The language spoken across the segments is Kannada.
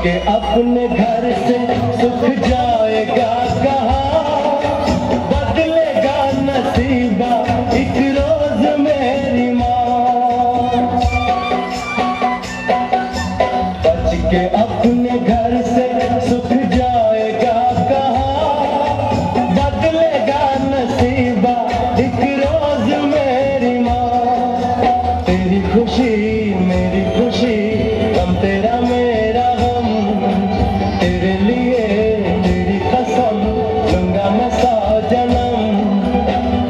के अपने घर से सुख जाएगा कहाँ, बदलेगा नसीबा एक रोज मेरी माँ। बच के अपने घर से सुख जाएगा कहाँ, बदलेगा नसीबा एक रोज मेरी माँ। तेरी खुशी मेरी खुशी, गम तेरा मेरा गम, तेरे लिए तेरी कसम लूंगा मैं 100 जन्म।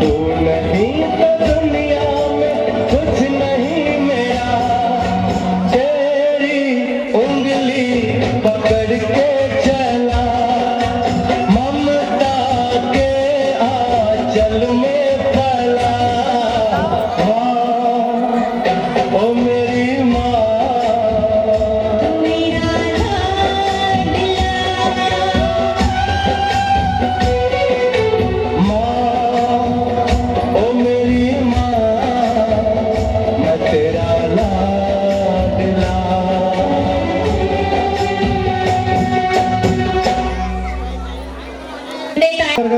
तू नहीं तो दुनिया में कुछ नहीं मेरा,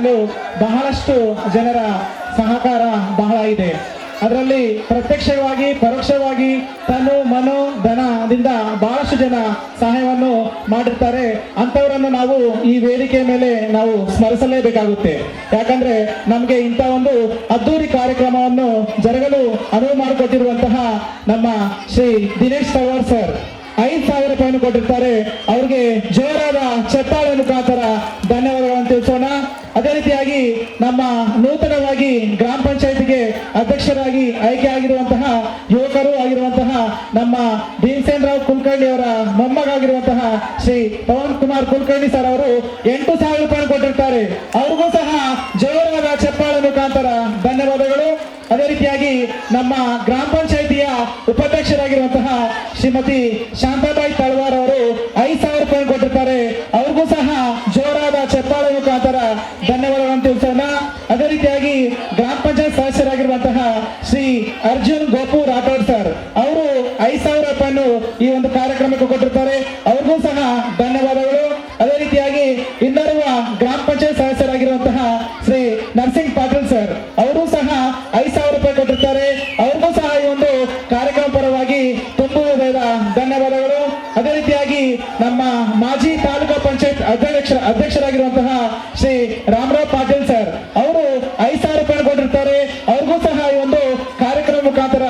ಮಾಡಲು ಬಹಳಷ್ಟು ಜನರ ಸಹಕಾರ ಬಹಳ ಇದೆ. ಅದರಲ್ಲಿ ಪ್ರತ್ಯಕ್ಷವಾಗಿ ಪರೋಕ್ಷವಾಗಿ ತನು ಮನೋ ಧನದಿಂದ ಬಹಳಷ್ಟು ಜನ ಸಹಾಯವನ್ನು ಮಾಡಿರ್ತಾರೆ. ಅಂಥವರನ್ನು ನಾವು ಈ ವೇದಿಕೆ ಮೇಲೆ ನಾವು ಸ್ಮರಿಸಲೇಬೇಕಾಗುತ್ತೆ. ಯಾಕಂದ್ರೆ ನಮಗೆ ಇಂಥ ಒಂದು ಅದ್ದೂರಿ ಕಾರ್ಯಕ್ರಮವನ್ನು ಜರುಗಲು ಅನುವು ಮಾಡಿಕೊಟ್ಟಿರುವಂತಹ ನಮ್ಮ ಶ್ರೀ ದಿನೇಶ್ ತಳವಾರ್ ಸರ್ 5,000 ರೂಪಾಯಿಯನ್ನು ಕೊಟ್ಟಿರ್ತಾರೆ. ಅವ್ರಿಗೆ ಜೋರಾದ ಚಪ್ಪಾಳೆ ಮುಖಾಂತರ ಧನ್ಯವಾದಗಳನ್ನು ತಿಳಿಸೋಣ. ಅದೇ ರೀತಿಯಾಗಿ ನಮ್ಮ ನೂತನವಾಗಿ ಗ್ರಾಮ ಪಂಚಾಯತಿಗೆ ಅಧ್ಯಕ್ಷರಾಗಿ ಆಯ್ಕೆ ಆಗಿರುವಂತಹ ಯುವಕರು ಆಗಿರುವಂತಹ ನಮ್ಮ ಭೀಮಸೇನ್ ರಾವ್ ಕುಲಕರ್ಣಿ ಅವರ ಮೊಮ್ಮಗಾಗಿರುವಂತಹ ಶ್ರೀ ಪವನ್ ಕುಮಾರ್ ಕುಲಕರ್ಣಿ ಸರ್ ಅವರು 8,000 ರೂಪಾಯಿ ಕೊಟ್ಟಿರ್ತಾರೆ. ಅವ್ರಿಗೂ ಸಹ ಜೋರಾದ ಚಪ್ಪಾಳೆ ಮುಖಾಂತರ ಧನ್ಯವಾದಗಳು. ಅದೇ ರೀತಿಯಾಗಿ ನಮ್ಮ ಗ್ರಾಮ ಪಂಚಾಯಿತಿಯ ಉಪಾಧ್ಯಕ್ಷರಾಗಿರುವಂತಹ ಶ್ರೀಮತಿ ಶಾಂತಾಬಾಯಿ ತಳವಾರ್ ಅವರು 5,000 ರೂಪಾಯಿ ಕೊಟ್ಟಿರ್ತಾರೆ. ಅವ್ರಿಗೂ ಸಹ ಜೋರಾದ ಚಪ್ಪಾಳೆ ಮುಖಾಂತರ ಧನ್ಯವಾದಗಳನ್ನು ತಿಳಿಸೋಣ. ಅದೇ ರೀತಿಯಾಗಿ ಗ್ರಾಮ ಪಂಚಾಯತ್ ಸದಸ್ಯರಾಗಿರುವಂತಹ ಶ್ರೀ ಅರ್ಜುನ್ ಗೋಪು ರಾಠೋಡ್ ಸರ್ ಅವರು 5,000 ರೂಪಾಯಿಯನ್ನು ಈ ಒಂದು ಕಾರ್ಯಕ್ರಮಕ್ಕೆ ಕೊಟ್ಟಿರ್ತಾರೆ. ಅವ್ರಿಗೂ ಸಹ ಧನ್ಯವಾದಗಳು. ಅದೇ ರೀತಿಯಾಗಿ ಇನ್ನೋರ್ವ ಗ್ರಾಮ ಪಂಚಾಯತ್ ಸದಸ್ಯರಾಗಿರುವಂತಹ ಶ್ರೀ ನರಸಿಂಗ್ ಪಾಟೀಲ್ ಸರ್ ಅವರು ಸಹ 5,000 ರೂಪಾಯಿ ಕೊಟ್ಟಿರ್ತಾರೆ. ಅವ್ರಿಗೂ ಸಹ ಈ ಒಂದು ಕಾರ್ಯಕ್ರಮ ಪರವಾಗಿ ತುಂಬು ಧನ್ಯವಾದಗಳು. ಅದೇ ರೀತಿಯಾಗಿ ನಮ್ಮ ಮಾಜಿ ತಾಲೂಕಾ ಪಂಚಾಯತ್ ಅಧ್ಯಕ್ಷರಾಗಿರುವಂತಹ ಶ್ರೀ ರಾಮರಾವ್ ಪಾಟೀಲ್ ಸರ್ ಅವರು 5,000 ರೂಪಾಯಿ ಕೊಟ್ಟಿರ್ತಾರೆ. ಅವ್ರಿಗೂ ಸಹ ಈ ಒಂದು ಕಾರ್ಯಕ್ರಮ ಮುಖಾಂತರ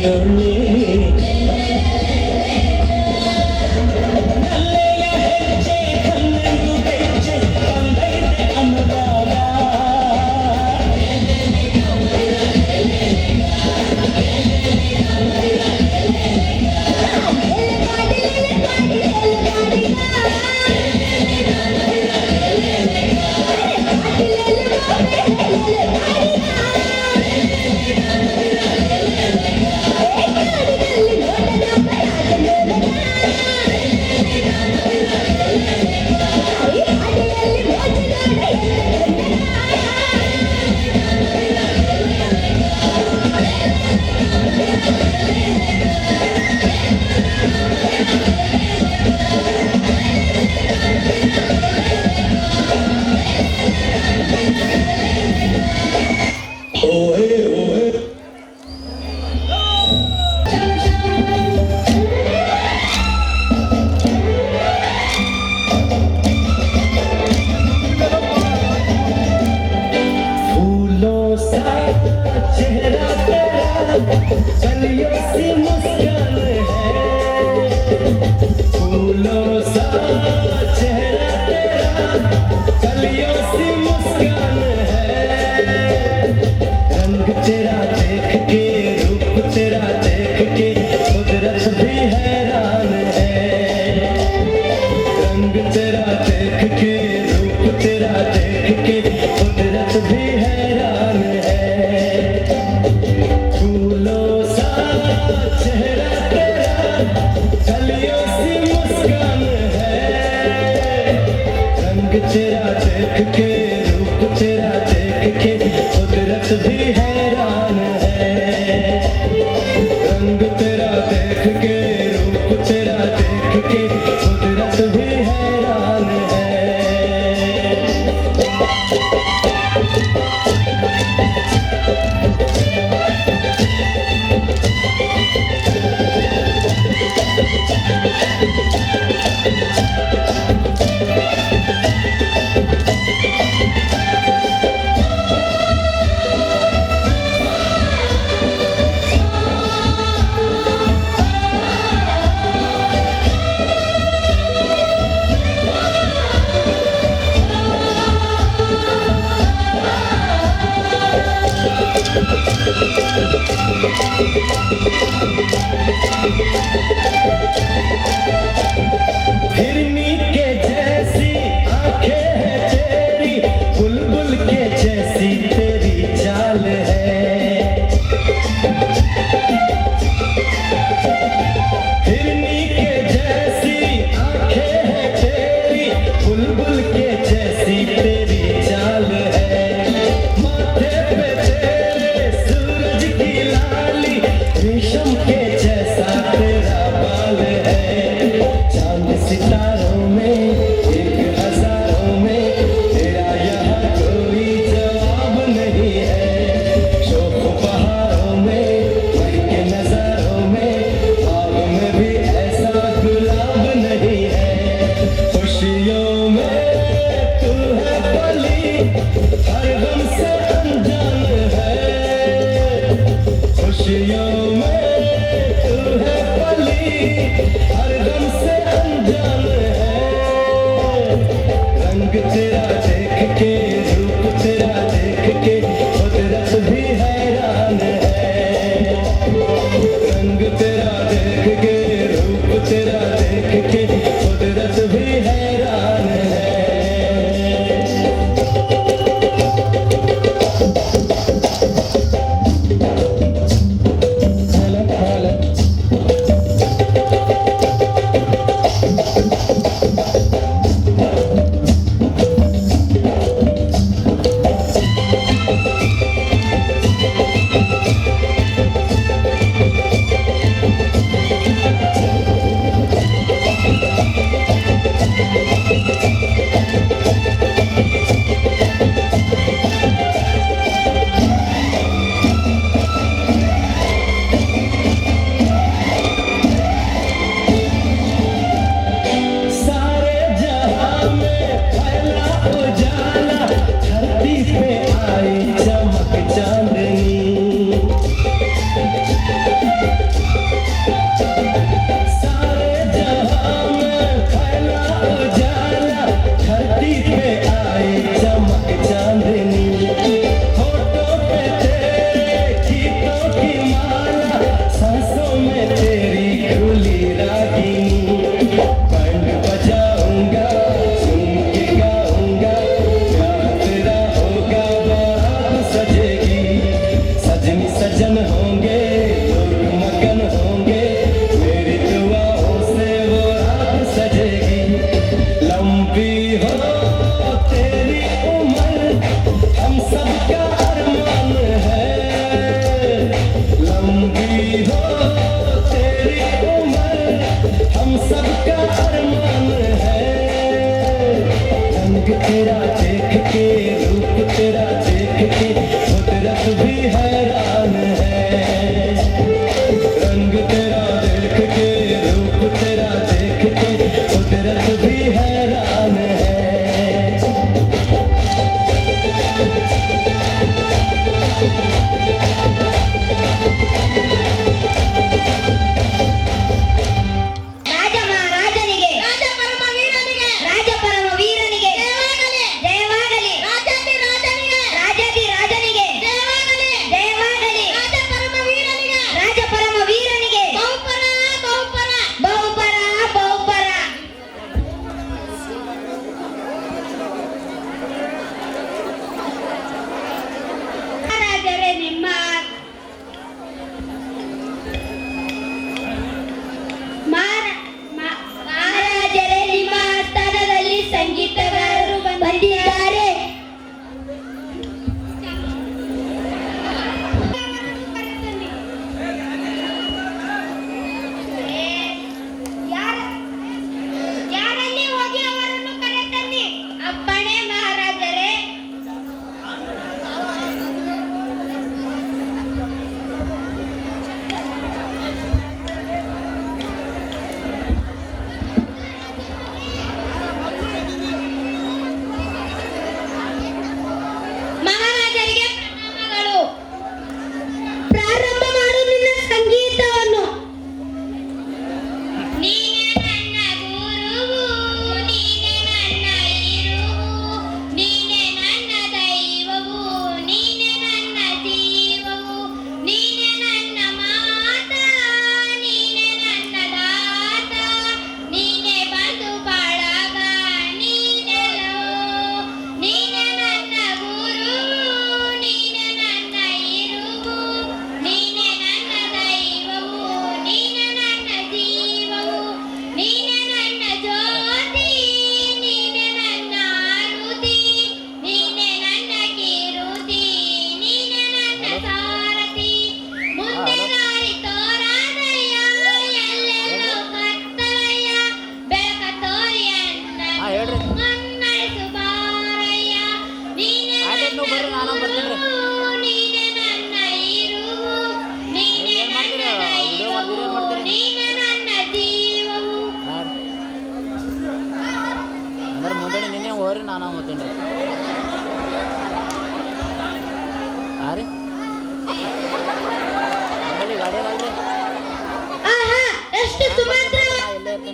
ಕೈಯೊಳ್ಳಿ ನಲ್ಲೆಯ ಹೆಜ್ಜೆ ಕಣ್ಣೆಂದು ಬೆಚ್ಚೆ ತಂದೈತೆ ಅನುಭವ चेहरा तेरा कलियों सी मुस्कान है फूलों सा चेहरा तेरा कलियों सी मुस्कान है रंग तेरा देख के रूप तेरा देख के कुदरत भी हैरान है रंग तेरा देख के रूप तेरा देख के कुदरत भी हैरान है फूलों सा चेहरा तेरा कलियों सी मुस्कान है रंग तेरा देख के रूप तेरा देख के कुदरत भी हैरान है रंग तेरा देख के रूप तेरा देख के कुदरत भी हैरान है हिरनी के जैसी आंखें हैं तेरी बुलबुल के जैसी तेरी चाल है हिरनी के जैसी आंखें हैं तेरी बुलबुल के जैसी तेरी चाल है माथे पे तेरे सूरज की लाली रेशम के जैसा तेरा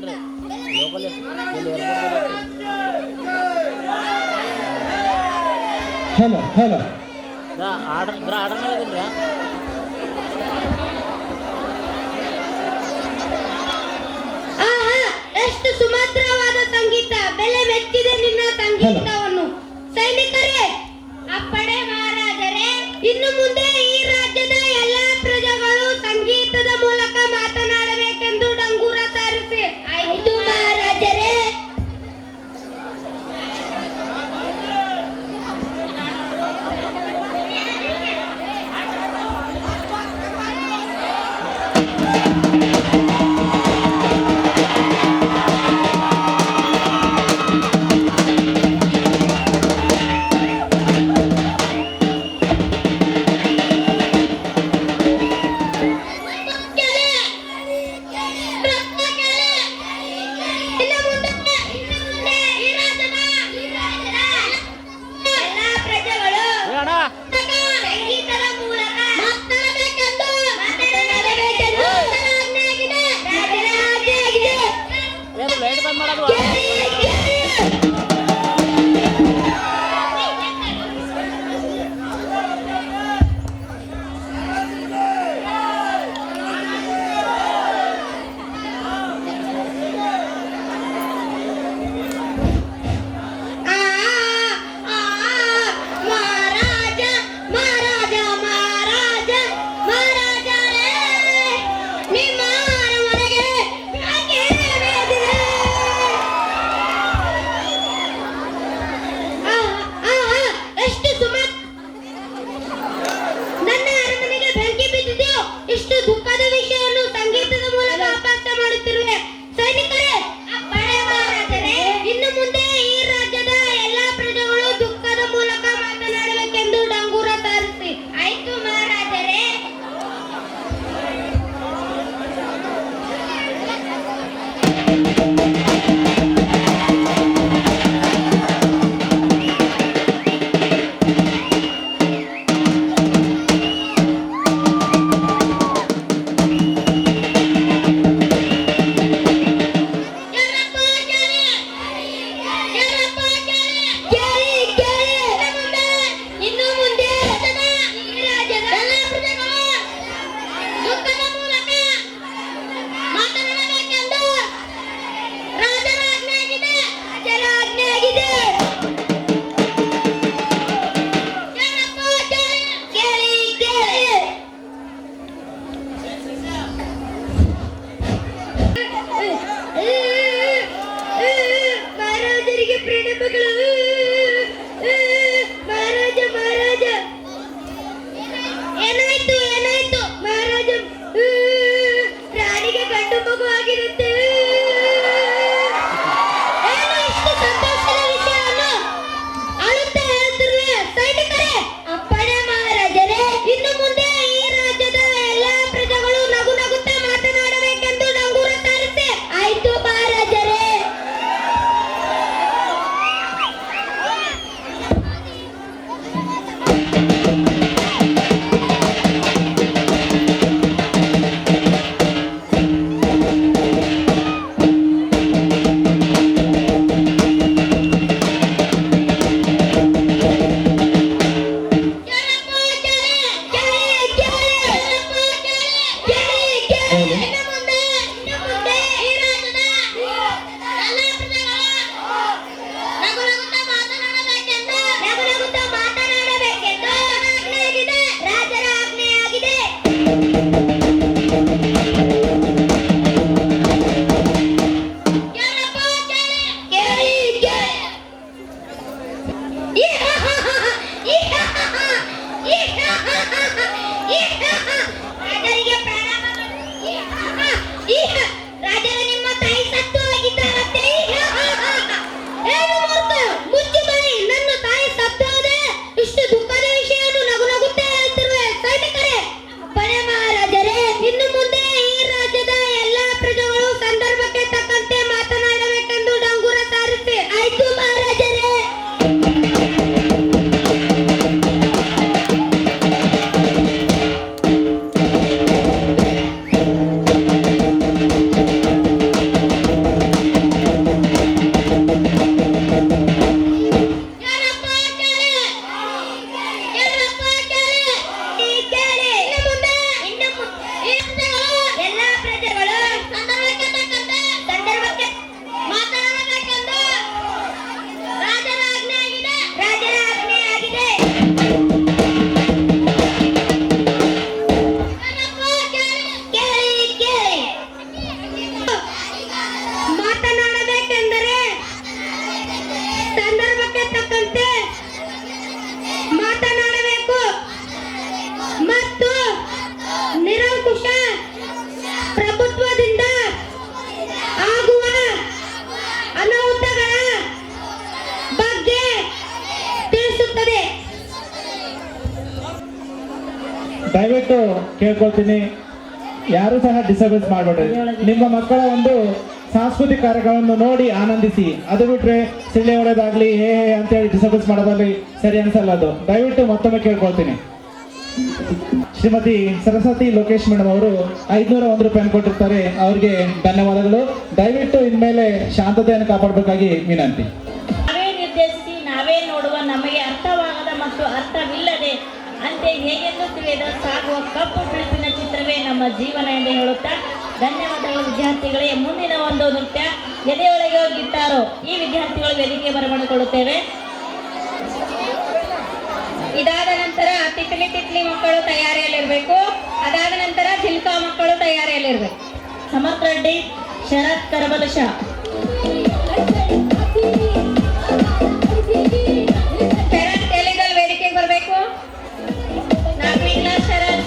ಹಲೋ ಹಲೋ ಆಹಾ, ಎಷ್ಟು ಸುಮಧುರವಾದ ಸಂಗೀತ. ಬೆಲೆ ಮೆಚ್ಚಿದೆ ನಿನ್ನ ಸಂಗೀತವನ್ನು. ಸೈನಿಕರೇ, ಅಪ್ಪಣೆ ಮಹಾರಾಜರೇ, ಇನ್ನು ಮುಂದೆ ಈ ರಾಜ್ಯದ ಎಲ್ಲಾ ಪ್ರಜೆಗಳು ಸಂಗೀತದ ಮೂಲಕ ಮಾತನಾಡಬೇಕೆಂದು ಡಂಗೂರ ಸಾರಿಸಿ. ಆಯ್ತು ಮಹಾರಾಜರೇ. ಸಂಗೀತದ ಮೂಲಕ ಮಾತನಾಡಬೇಕೆಂದು ಆಜ್ಞೆಯಾಗಿದೆ. ರಾಜರ ಆಜ್ಞೆಯಾಗಿದೆ. ಮಹಾರಾಜ ಮಹಾರಾಜ ಮಹಾರಾಜ ಮಹಾರಾಜರೇ, ನಿಮ್ಮ ಅರಮನೆಗೆ ಯಾಕೆ ಬೇದಿದೆ? ಎಷ್ಟು ನನ್ನ ಅರಮನೆಗೆ ಬೆಂಕಿ ಬಿದ್ದಿದೆಯೋ? ಇಷ್ಟು ದುಃಖದ ವಿಷಯವನ್ನು ಸಂಗೀತದ ಮೂಲಕ ಅಪಾರ್ಥ ಮಾಡುತ್ತಿರುವೆ. ಸೈನಿಕರೇ, ಅಪ್ಪಣೆ ಮಹಾರಾಜರೇ, ಇನ್ನು ಮುಂದೆ ಈ ರಾಜ್ಯದ ಎಲ್ಲಾ ಪ್ರಜೆಗಳು ದುಃಖದ ಮೂಲಕ ಮಾತನಾಡಬೇಕೆಂದು ಡಂಗೂರ ಸಾರಿಸಿ. ಆಯ್ತು ಮಹಾರಾಜರೇ. ದಯವಿಟ್ಟು ಕೇಳ್ಕೊಳ್ತೀನಿ, ಯಾರು ಸಹ ಡಿಸ್ಟರ್ಬೆನ್ಸ್ ಮಾಡಬೇಡ್ರಿ. ನಿಮ್ಮ ಮಕ್ಕಳ ಒಂದು ಸಾಂಸ್ಕೃತಿಕ ಕಾರ್ಯಕ್ರಮವನ್ನು ನೋಡಿ ಆನಂದಿಸಿ. ಅದು ಬಿಟ್ರೆ ಸಿಳ್ಳೆ ಹೊಡೆದಾಗ್ಲಿ ಹೇ ಅಂತೇಳಿ ಡಿಸ್ಟರ್ಬೆನ್ಸ್ ಮಾಡೋದಾಗ್ಲಿ ಸರಿ ಅನ್ಸಲ್ಲ. ಅದು ದಯವಿಟ್ಟು ಮತ್ತೊಮ್ಮೆ ಕೇಳ್ಕೊಳ್ತೀನಿ. ಶ್ರೀಮತಿ ಸರಸ್ವತಿ ಲೋಕೇಶ್ ಮೇಡಮ್ ಅವರು 501 ರೂಪಾಯಿ ಕೊಟ್ಟಿರ್ತಾರೆ, ಅವ್ರಿಗೆ ಧನ್ಯವಾದಗಳು. ದಯವಿಟ್ಟು ಇನ್ಮೇಲೆ ಶಾಂತತೆಯನ್ನು ಕಾಪಾಡಬೇಕಾಗಿ ವಿನಂತಿ. ನಾವೇ ನಿರ್ದೇಶಿಸಿ ನಾವೇ ನೋಡುವ ನಮಗೆ ಅರ್ಥವಾಗದ ಮತ್ತು ಅರ್ಥವಿಲ್ಲದೆ ಅಂತೆ ಹೇಗೆಂದು ತಿಳಿಯದ ಸಾಗುವ ಕಪ್ಪು ಬಿಳುಪಿನ ಚಿತ್ರವೇ ನಮ್ಮ ಜೀವನ ಎಂದು ಹೇಳುತ್ತಾ ಧನ್ಯವಾದಗಳು ವಿದ್ಯಾರ್ಥಿಗಳೇ. ಮುಂದಿನ ಒಂದು ನೃತ್ಯ ಎದೆಯೊಳಗೆ ಗಿಟ್ಟಾರೋ, ಈ ವಿದ್ಯಾರ್ಥಿಗಳು ವೇದಿಕೆ ಬರಮಾಡಿಕೊಳ್ಳುತ್ತೇವೆ. ಇದಾದ ನಂತರ ತಿಟ್ಲಿ ತಿಟ್ಲಿ ಮಕ್ಕಳು ತಯಾರಿಯಲ್ಲಿರ್ಬೇಕು. ಅದಾದ ನಂತರ ಜಿಲ್ಕಾ ಮಕ್ಕಳು ತಯಾರಿಯಲ್ಲಿರ್ಬೇಕು. ಸಮರ್ಥ ರೆಡ್ಡಿ, ಶರತ್ ಕರಬಲಶ. ಶರತ್ ಎಲ್ಲಿಗಲ್ ವೇದಿಕೆಗೆ ಬರಬೇಕು. 4ನೇ ಕ್ಲಾಸ್ ಶರತ್.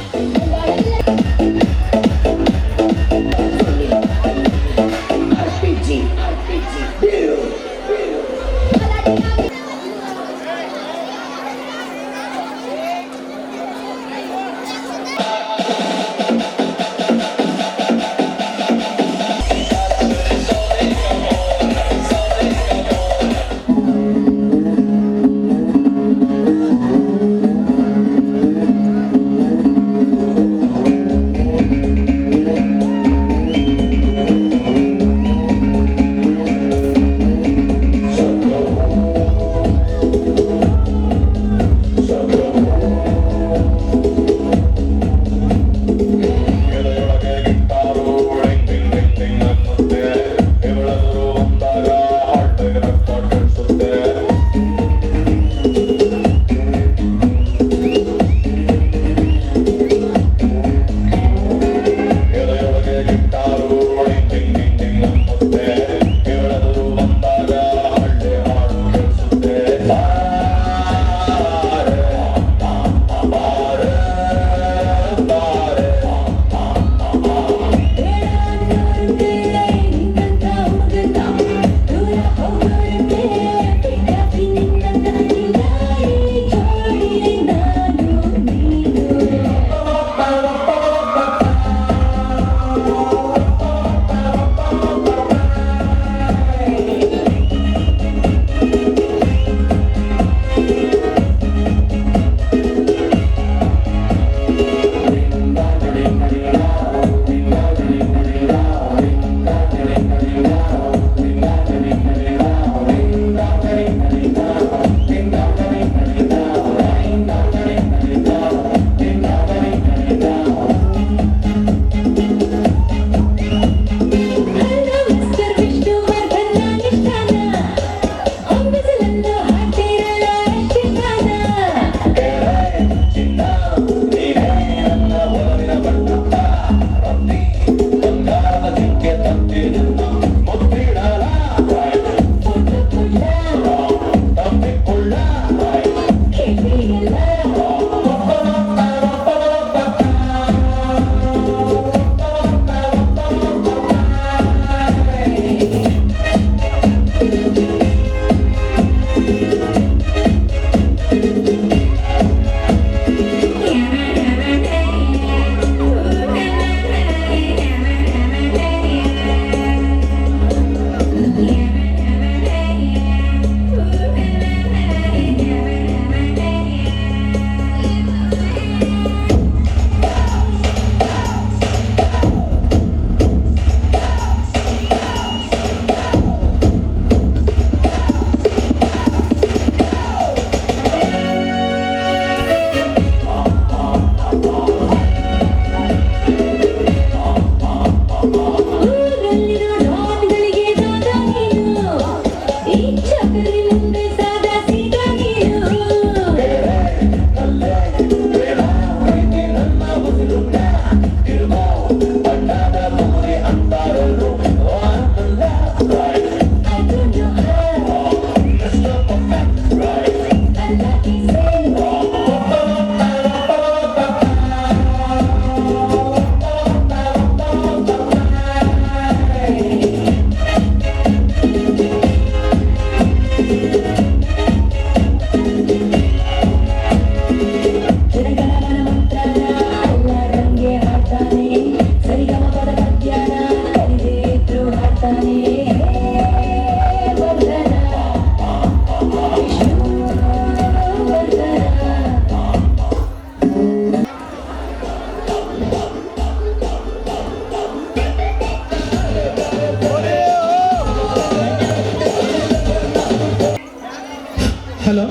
ಹಲೋ,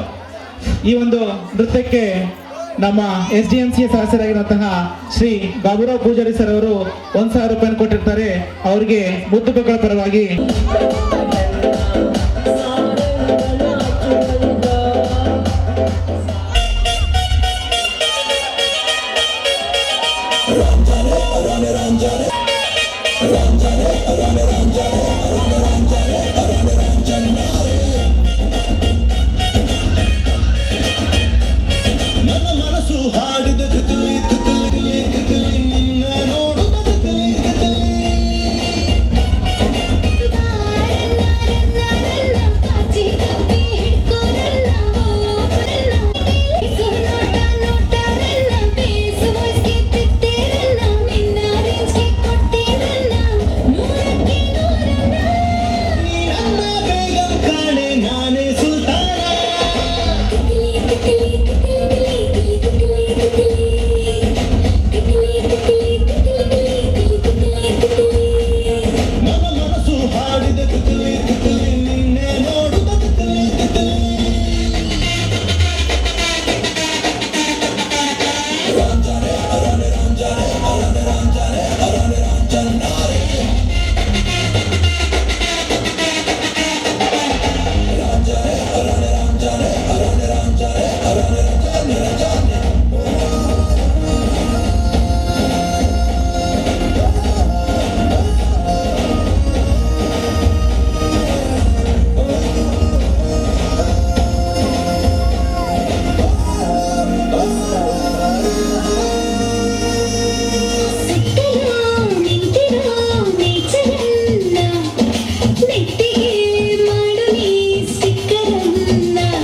ಈ ಒಂದು ನೃತ್ಯಕ್ಕೆ ನಮ್ಮ SDMC ಸದಸ್ಯರಾಗಿರುವಂತಹ ಶ್ರೀ ಬಾಬುರಾವ್ ಪೂಜಾರಿ ಸರ್ ಅವರು 1,000 ರೂಪಾಯಿ ಕೊಟ್ಟಿರ್ತಾರೆ. ಅವರಿಗೆ ಮುದ್ದು ಮಕ್ಕಳ ಪರವಾಗಿ ನನ್ನ ಮನಸ್ಸು ಹಾಡಿದ ತಿತಿಲಿ ತಿತಿಲಿ ತಿತಿಲಿ ನಿನ್ನ ನೋಡುದ ತಿತಿಲಿ ತಿತಿಲಿ ನೀ ನನ್ನ ಬೇಗಂ ಕಾಣೆ ನಾನೇ ಸುಲ್ತಾನ ನನ್ನ ಮನಸ್ಸು ಹಾಡಿದ ತಿತಿಲಿ ತಿತಿಲಿ ನಿನ್ನೆ ನೋಡುದ ತಿತಿಲಿ ತಿತಿಲಿ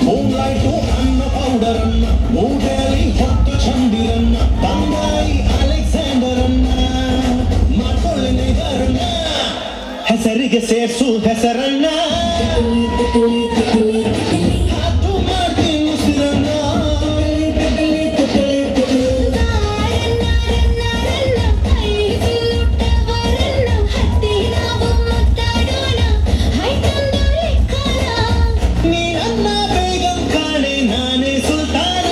ಮೂನ್ಲೈಟು ಅನ್ನ ಪೌಡರನ್ನ ಮೂಟೆಯಲ್ಲಿ ಹೊತ್ತು ಚಂದಿರನ್ನ ತಂಗಾಯಿ ಅಲೆಕ್ಸಾಂಡರನ್ನ ಮಾಡ್ಕೊಳ್ಳಿ ನಿಗರನ್ನ ಹೆಸರಿಗೆ ಸೇರ್ಸು ಹೆಸರನ್ನ ಹಾತು ಮಾಡ್ತೀನಿ ಉಸಿರನ್ನ ನೀ ನನ್ನ ಬೇಗಂ ಕಾಣೆ ನಾನೇ ಸುಲ್ತಾನ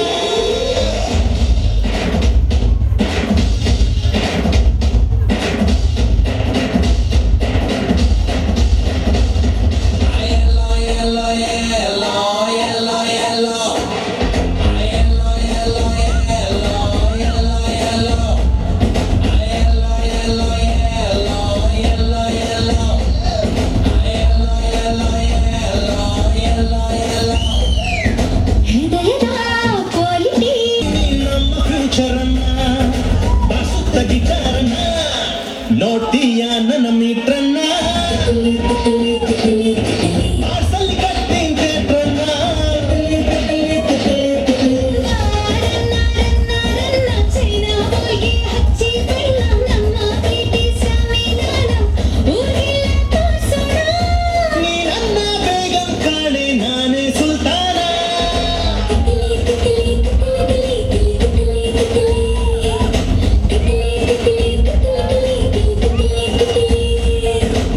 ನಮ್ಮ ಫ್ಯೂಚರನ್ನ ಬಾಸುತ್ತ ಗಿಟಾರನ್ನ ನೋಡ್ತೀಯ ನನ್ನ ಮೀಟ್ರನ್ನ ಆರ್ಸಲ್ಲಿ ಕಟ್ತೀನಿ ಥಿಯೇಟ್ರನ್ನ ನೀ ನನ್ನ ಬೇಗಂ ಕಾಣೆ ನಾನೇ ಸುಲ್ತಾನ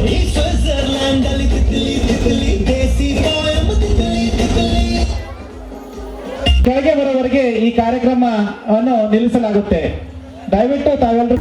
ಈ ಸ್ವಿಟ್ಜರ್ಲ್ಯಾಂಡ್ ಅಲ್ಲಿ ತಿತಿಲಿ ತಿತಿಲಿ ದೇಸಿ ಬಾಯಮ್ಮ ತಿತಿಲಿ ತಿತಿಲಿ ಕೆಳಗೆ ಬರೋವರೆಗೆ ಈ ಕಾರ್ಯಕ್ರಮವನ್ನು ನಿಲ್ಲಿಸಲಾಗುತ್ತೆ. ದಯವಿಟ್ಟು ತಾವೆಲ್ಲರೂ